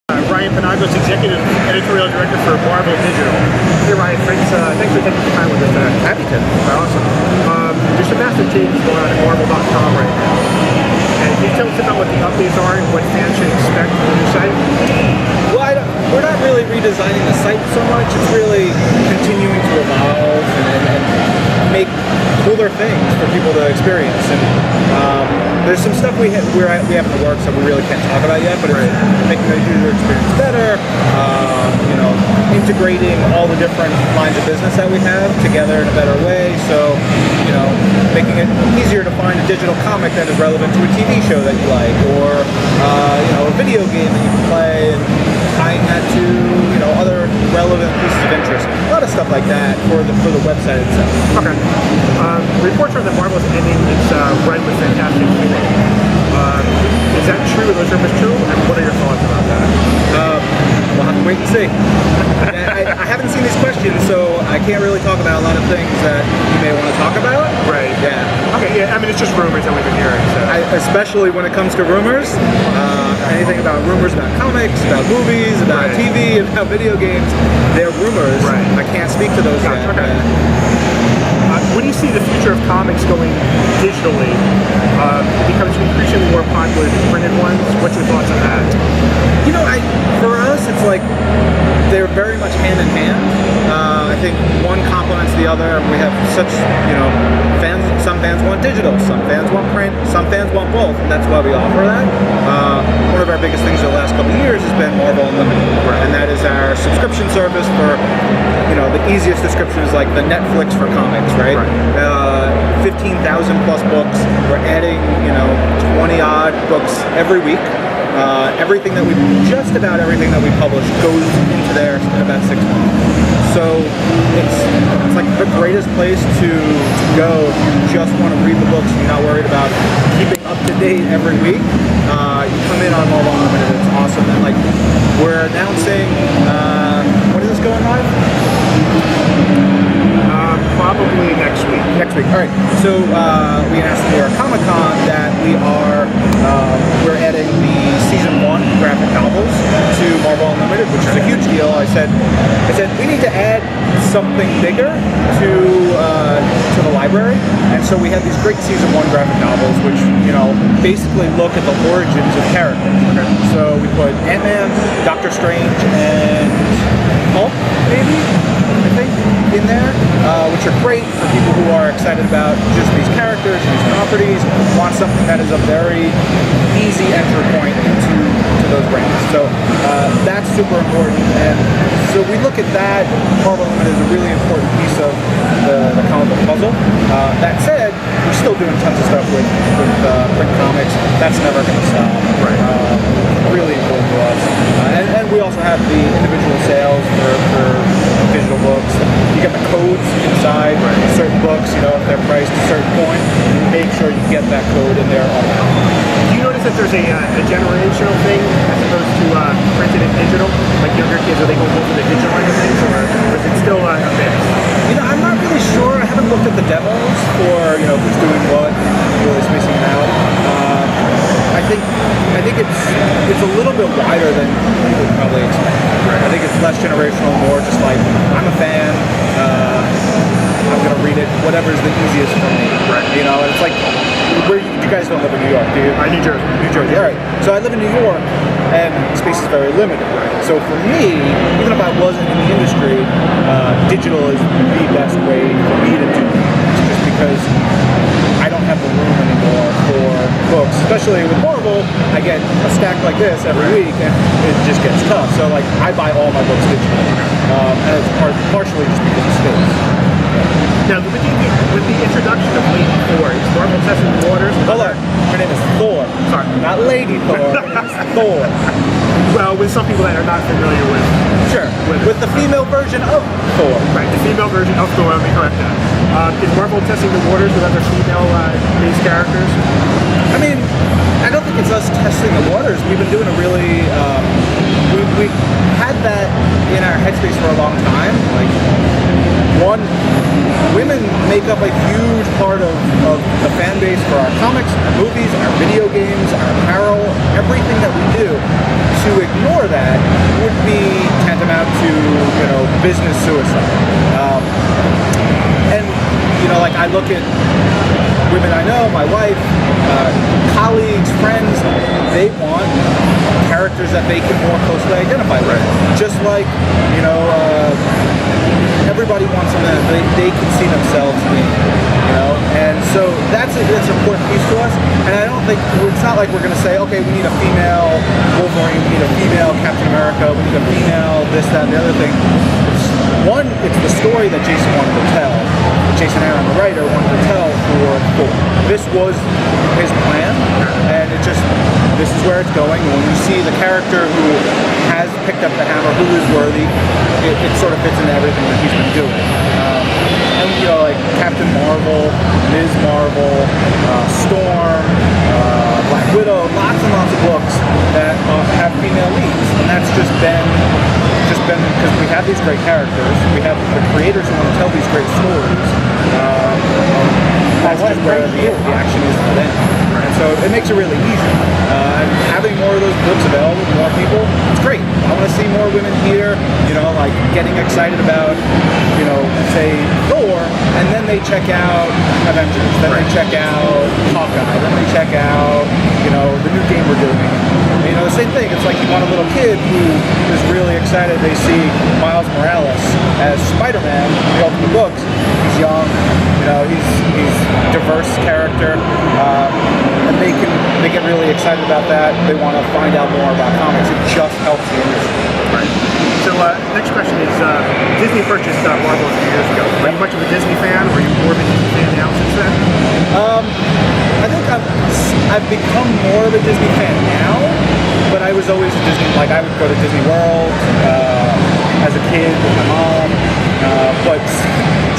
Ryan Penagos, Executive Editorial Director for Marvel Digital. Hey Ryan, thanks for taking the time with us today. Happy to. Awesome. There's some massive changes going on at Marvel.com right now. And can you tell us about what the updates are and what fans should expect from the new site? Well, we're not really redesigning the site so much. It's really continuing to evolve and make cooler things for people to experience. And there's some stuff we have in the works that we really can't talk about yet, but it's making the user experience better. Integrating all the different lines of business that we have together in a better way. So, making it easier to find a digital comic that is relevant to a TV show that you like, or a video game that you can play, and tying that to other relevant pieces of interest. A lot of stuff like that for the website itself. Okay. Reports are that Marvel's ending its run with Fantastic Four. Is that true? Are those rumors true? And what are your thoughts about that? We'll have to wait and see. I haven't seen these questions, so I can't really talk about a lot of things that you may want to talk about. Right. Yeah. Okay, yeah, I mean, it's just rumors that we've been hearing. So. Especially when it comes to rumors. Anything about rumors about comics, about movies, about TV, about video games, they're rumors. Right. I can't speak to those yet. Okay. When you see the future of comics going digitally, becomes increasingly more popular than printed ones, what's your thoughts on that? For us, it's like they're very much hand in hand. I think one complements the other. We have such, fans. Some fans want digital, some fans want print, some fans want both, and that's why we offer that. One of our biggest things in the last couple of years has been Marvel Unlimited, and that is our subscription service for, the easiest description is like the Netflix for comics, right? 15,000 plus books. We're adding, 20 odd books every week. Just about everything that we publish goes into there in about 6 months. So it's like the greatest place to go if you just want to read the books and you're not worried about keeping up to date every week. You come in on Marvel Unlimited, it's awesome. And we're announcing, when is this going live? Probably next week. Next week. All right. So we announced at New York Comic Con that we're adding the season 1 graphic novels to Marvel Unlimited, which is a huge deal. I said we need to add something bigger to the library, and so we have these great season 1 graphic novels, which basically look at the origins of characters. Okay. So we put Ant-Man, Doctor Strange, and Hulk, maybe. I think, in there, which are great for people who are excited about just these characters and these properties, want something that is a very easy entry point into those brands. So that's super important, and so we look at that. Marvel Unlimited is a really important piece of the comic book puzzle. That said, we're still doing tons of stuff with print comics. That's never going to stop. Really important to us. And we also have the individual sales for digital books. You get the codes inside certain books, if they're priced a certain point, make sure you get that code in there automatically. Do you notice that there's a generational thing as opposed to printed and digital? Like younger kids, are they going to go for the digital end of things, or is it still a mix? I'm not really sure. I haven't looked at the demos for, who's doing what, really spacing it out. I think it's a little bit wider than people would probably expect. I think it's less generational, more just like, I'm a fan, I'm going to read it, whatever's the easiest for me. And it's like, you guys don't live in New York, do you? New Jersey. New Jersey, all right. So I live in New York, and space is very limited. So for me, even if I wasn't in the industry, digital is the best way for me to do things, just because I don't have the room anymore for books. Especially with Marvel, I get a stack like this every week, and it just gets tough. So I buy all my books digitally, and it's partially just because of space. Now, with the introduction of Lady Thor, is Marvel testing the waters? Hold on. Her name is Thor. Sorry. Not Lady Thor. Her name is Thor. Well, with some people that are not familiar with... Sure. With the female version of Thor. Right, the female version of Thor, let me correct that. Is Marvel testing the waters with other female-based characters? I mean, I don't think it's us testing the waters. We've been doing a really... we had that in our headspace for a long time. Women make up a huge part of the fan base for our comics, our movies, our video games, our apparel, everything that we do. do. To ignore that would be tantamount to, business suicide. And, like I look at women I know, my wife, colleagues, friends, they want characters that they can more closely identify with. Just like, everybody wants something that they can see themselves in, and so that's an important piece to us. And I don't think, it's not like we're going to say, okay, we need a female Wolverine, we need a female Captain America, we need a female this, that, and the other thing. It's the story that Jason wanted to tell. Jason Aaron, the writer, wanted to tell for Thor. This was his plan, and this is where it's going. And when you see the character who has picked up the hammer, who is worthy, it sort of fits into everything that he's been doing. And like Captain Marvel, Ms. Marvel, Storm, Black Widow, lots and lots of books that have female leads, and that's just been because we have these great characters, we have the creators who want to tell these great stories. That's just where the action is for them. And so it makes it really easy. And having more of those books available to more people, it's great. I want to see more women here, like getting excited about, say Thor, and then they check out Avengers, then they check out Hawkeye, then they check out, the new game we're doing. The same thing. It's like you want a little kid who is really excited. They see Miles Morales as Spider-Man. They open the books. He's young. He's diverse character, and they get really excited about that. They want to find out more about comics. It just helps the industry. Right. So next question is, Disney purchased Marvel a few years ago. Are you much of a Disney fan? Or are you more of a Disney fan now since then? I think I've become more of a Disney fan now, but I was always a Disney, like I would go to Disney World as a kid with my mom, but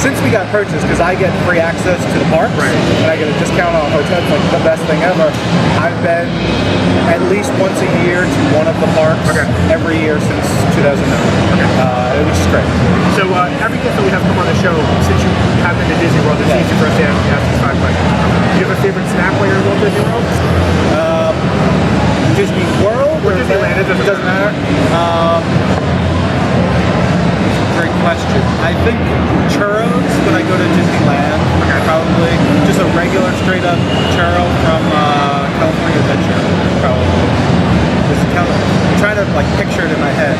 since we got purchased, because I get free access to the parks, and I get a discount on hotels, like the best thing ever, I've been at least once a year to one of the parks every year since 2009, which is great. So every guest that we have come on the show, since you have been to Disney World, it's easy for us to ask these 5 questions. Do you have a favorite snack while you're in Walt Disney World? Disney World or Disneyland? It doesn't matter. Great question. I think churros when I go to Disneyland, probably just a regular straight up churro from California Adventure, probably. I'm trying to picture it in my head.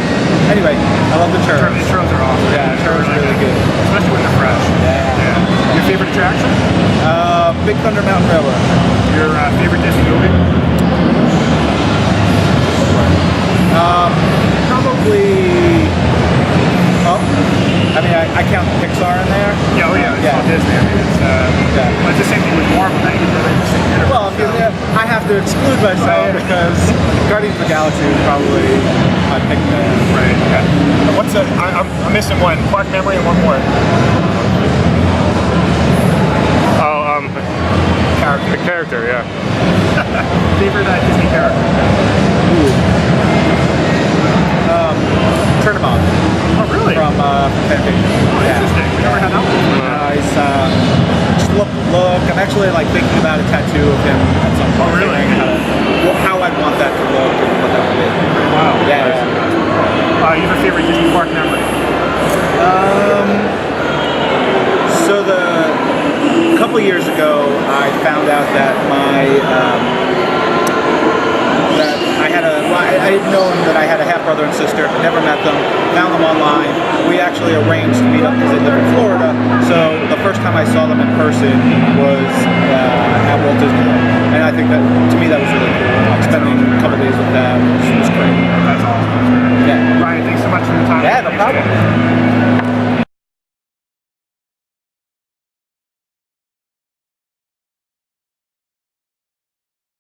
Anyway, I love the churros. The churros are awesome. Yeah, churros are really good. Especially when they're fresh. Yeah. Your favorite attraction? Big Thunder Mountain Railroad. Your favorite Disney movie? Probably. I count Pixar in there. Yeah, it's all Disney. It's the same thing with Marvel. Now you can really the same universe. Well, I have to exclude myself because Guardians of the Galaxy is probably my pick there. Right. Okay. I'm missing one. Park memory and one more. The character, yeah. Favorite Disney character? Turnabout. Oh, really? From Penagos. Oh, interesting. We never had that one. He's just look. I'm actually thinking about a tattoo of him at some point. Oh, really? How I'd want that to look and what that would be. Wow. Yeah. You have a favorite Disney park memory? So a couple years ago, I found out that I had known that I had a half brother and sister, never met them, found them online. We actually arranged to meet up because they live in Florida. So the first time I saw them in person was at Walt Disney World. And I think that, to me, that was really cool. Spending a couple days with them was great. That's awesome. Yeah. Ryan, thanks so much for your time. Yeah, no problem.